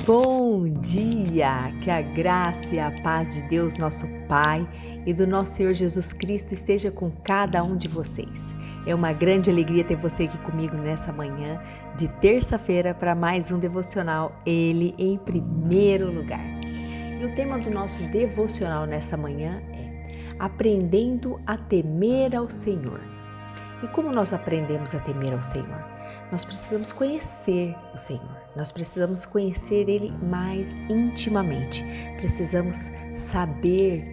Bom dia! Que a graça e a paz de Deus, nosso Pai, e do nosso Senhor Jesus Cristo esteja com cada um de vocês. É uma grande alegria ter você aqui comigo nessa manhã de terça-feira para mais um devocional, Ele em primeiro lugar. E o tema do nosso devocional nessa manhã é Aprendendo a temer ao Senhor. E como nós aprendemos a temer ao Senhor? Nós precisamos conhecer o Senhor, nós precisamos conhecer Ele mais intimamente, precisamos saber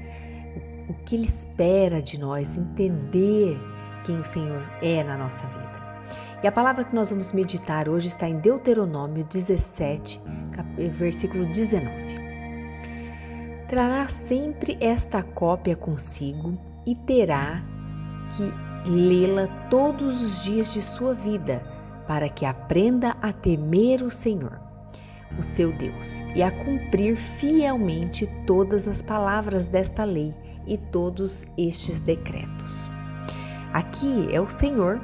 o que Ele espera de nós, entender quem o Senhor é na nossa vida. E a palavra que nós vamos meditar hoje está em Deuteronômio 17, versículo 19. Trará sempre esta cópia consigo e terá que lê-la todos os dias de sua vida, para que aprenda a temer o Senhor, o seu Deus, e a cumprir fielmente todas as palavras desta lei e todos estes decretos. Aqui é o Senhor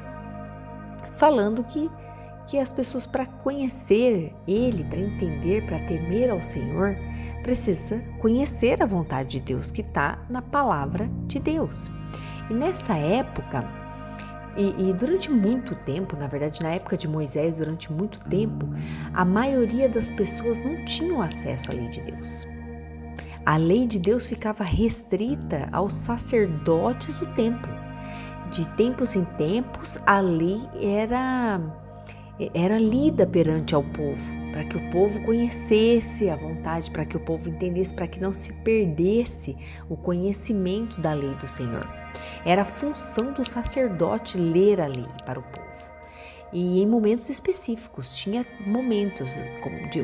falando que as pessoas, para conhecer Ele, para entender, para temer ao Senhor, precisa conhecer a vontade de Deus que está na palavra de Deus. E nessa época, e durante muito tempo, na verdade na época de Moisés, durante muito tempo, a maioria das pessoas não tinham acesso à lei de Deus. A lei de Deus ficava restrita aos sacerdotes do templo. De tempos em tempos, a lei era lida perante ao povo, para que o povo conhecesse a vontade, para que o povo entendesse, para que não se perdesse o conhecimento da lei do Senhor. Era a função do sacerdote ler a lei para o povo. E em momentos específicos, tinha momentos,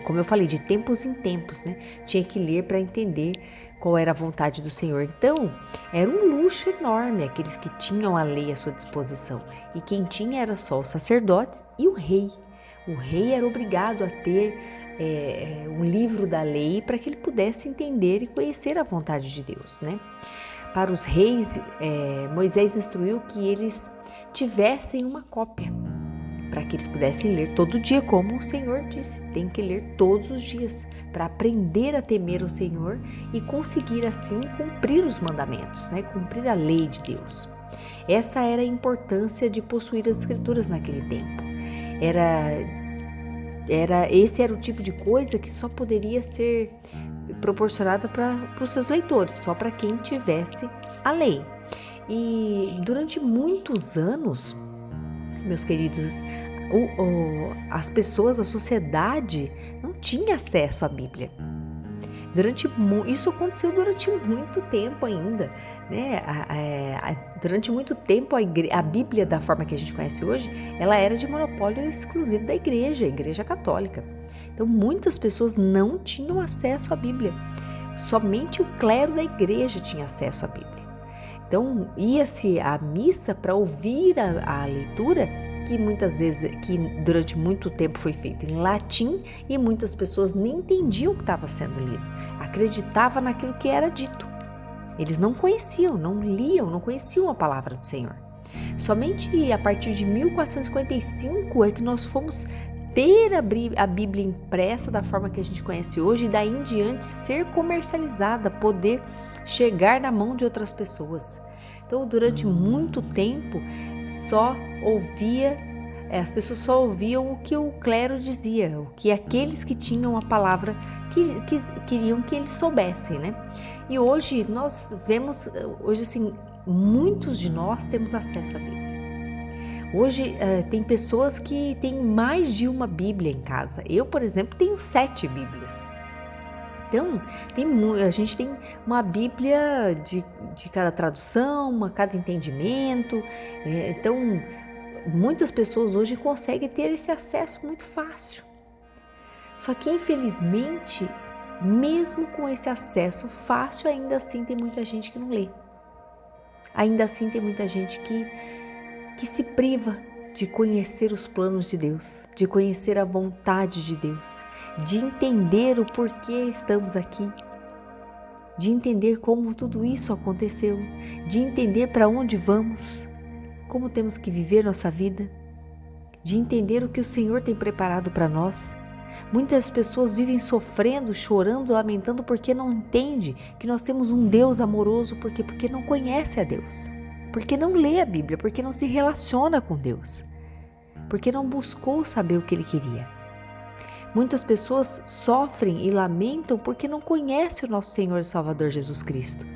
como eu falei, de tempos em tempos, né? Tinha que ler para entender qual era a vontade do Senhor. Então, era um luxo enorme aqueles que tinham a lei à sua disposição. E quem tinha era só os sacerdotes e o rei. O rei era obrigado a ter um livro da lei para que ele pudesse entender e conhecer a vontade de Deus, né? Para os reis, Moisés instruiu que eles tivessem uma cópia, para que eles pudessem ler todo dia, como o Senhor disse, tem que ler todos os dias, para aprender a temer o Senhor e conseguir assim cumprir os mandamentos, né? Cumprir a lei de Deus. Essa era a importância de possuir as escrituras naquele tempo. Esse era o tipo de coisa que só poderia ser proporcionada para os seus leitores, só para quem tivesse a lei. E durante muitos anos, meus queridos, as pessoas, a sociedade não tinha acesso à Bíblia. Isso aconteceu durante muito tempo ainda, né? Durante muito tempo a Bíblia, da forma que a gente conhece hoje, ela era de monopólio exclusivo da Igreja Católica. Então muitas pessoas não tinham acesso à Bíblia, somente o clero da igreja tinha acesso à Bíblia. Então ia-se à missa para ouvir a leitura, que durante muito tempo foi feito em latim e muitas pessoas nem entendiam o que estava sendo lido, acreditavam naquilo que era dito. Eles não conheciam, não liam, não conheciam a palavra do Senhor. Somente a partir de 1455 é que nós fomos ter a Bíblia impressa da forma que a gente conhece hoje e daí em diante ser comercializada, poder chegar na mão de outras pessoas. Então, durante muito tempo, as pessoas só ouviam o que o clero dizia, o que aqueles que tinham a palavra que queriam que eles soubessem, né? E hoje nós vemos, assim, muitos de nós temos acesso à Bíblia. Hoje tem pessoas que têm mais de uma Bíblia em casa. Eu, por exemplo, tenho 7 Bíblias. Então, a gente tem uma Bíblia de cada tradução, cada entendimento. Então, muitas pessoas hoje conseguem ter esse acesso muito fácil. Só que, infelizmente, mesmo com esse acesso fácil, ainda assim tem muita gente que não lê. Ainda assim tem muita gente que se priva de conhecer os planos de Deus, de conhecer a vontade de Deus, de entender o porquê estamos aqui, de entender como tudo isso aconteceu, de entender para onde vamos, como temos que viver nossa vida, de entender o que o Senhor tem preparado para nós. Muitas pessoas vivem sofrendo, chorando, lamentando porque não entende que nós temos um Deus amoroso, porque não conhece a Deus, porque não lê a Bíblia, porque não se relaciona com Deus, porque não buscou saber o que Ele queria. Muitas pessoas sofrem e lamentam porque não conhecem o nosso Senhor e Salvador Jesus Cristo.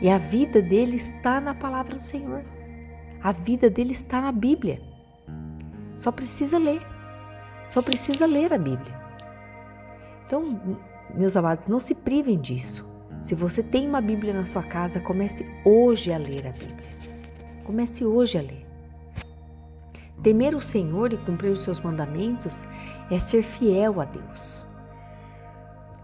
E a vida dele está na palavra do Senhor. A vida dele está na Bíblia. Só precisa ler. Só precisa ler a Bíblia. Então, meus amados, não se privem disso. Se você tem uma Bíblia na sua casa, comece hoje a ler a Bíblia. Comece hoje a ler. Temer o Senhor e cumprir os seus mandamentos é ser fiel a Deus.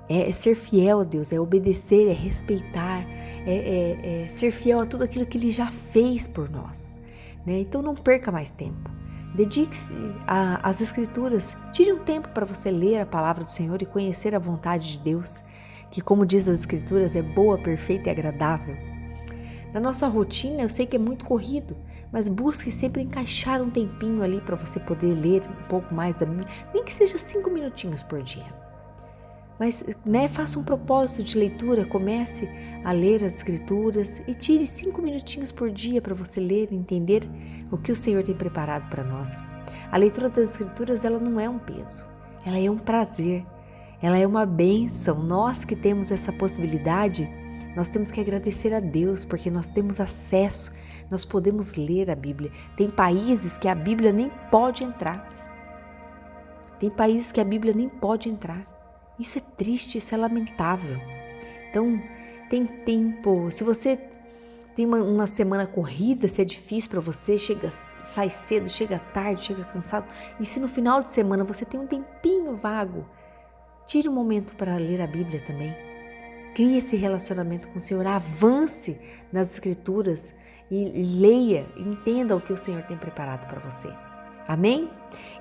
É ser fiel a Deus, é obedecer, é respeitar, é ser fiel a tudo aquilo que Ele já fez por nós, né? Então não perca mais tempo. Dedique-se às Escrituras. Tire um tempo para você ler a palavra do Senhor e conhecer a vontade de Deus, que, como diz as Escrituras, é boa, perfeita e agradável. Na nossa rotina, eu sei que é muito corrido, mas busque sempre encaixar um tempinho ali para você poder ler um pouco mais da Bíblia, nem que seja 5 minutinhos por dia. Mas, faça um propósito de leitura, comece a ler as Escrituras e tire 5 minutinhos por dia para você ler e entender o que o Senhor tem preparado para nós. A leitura das Escrituras, ela não é um peso, ela é um prazer, ela é uma bênção. Nós que temos essa possibilidade, nós temos que agradecer a Deus, porque nós temos acesso, nós podemos ler a Bíblia. Tem países que a Bíblia nem pode entrar. Tem países que a Bíblia nem pode entrar. Isso é triste, isso é lamentável. Então, tem tempo. Se você tem uma semana corrida, se é difícil para você, sai cedo, chega tarde, chega cansado. E se no final de semana você tem um tempinho vago, tire um momento para ler a Bíblia também. Crie esse relacionamento com o Senhor, avance nas Escrituras e leia, entenda o que o Senhor tem preparado para você. Amém?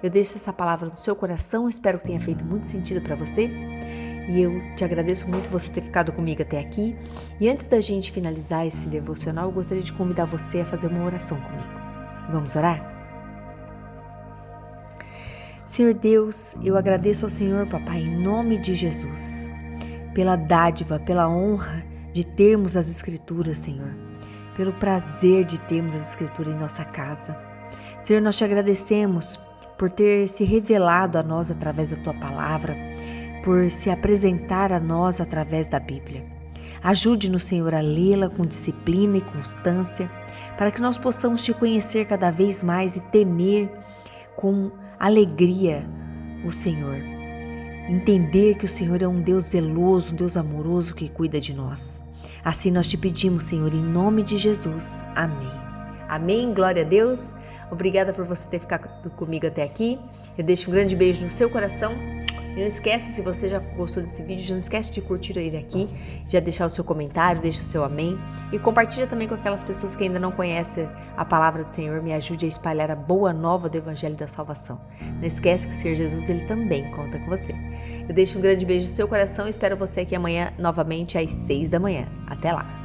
Eu deixo essa palavra no seu coração, espero que tenha feito muito sentido para você. E eu te agradeço muito você ter ficado comigo até aqui. E antes da gente finalizar esse devocional, eu gostaria de convidar você a fazer uma oração comigo. Vamos orar? Senhor Deus, eu agradeço ao Senhor, Papai, em nome de Jesus, pela dádiva, pela honra de termos as Escrituras, Senhor, pelo prazer de termos as Escrituras em nossa casa. Senhor, nós te agradecemos por ter se revelado a nós através da Tua Palavra, por se apresentar a nós através da Bíblia. Ajude-nos, Senhor, a lê-la com disciplina e constância, para que nós possamos Te conhecer cada vez mais e temer com alegria o Senhor. Entender que o Senhor é um Deus zeloso, um Deus amoroso que cuida de nós. Assim nós Te pedimos, Senhor, em nome de Jesus. Amém. Amém, glória a Deus. Obrigada por você ter ficado comigo até aqui. Eu deixo um grande beijo no seu coração. E não esquece, se você já gostou desse vídeo, não esquece de curtir ele aqui, já deixar o seu comentário, deixa o seu amém. E compartilha também com aquelas pessoas que ainda não conhecem a palavra do Senhor. Me ajude a espalhar a boa nova do Evangelho da Salvação. Não esquece que o Senhor Jesus, Ele também conta com você. Eu deixo um grande beijo no seu coração e espero você aqui amanhã novamente às 6 da manhã. Até lá!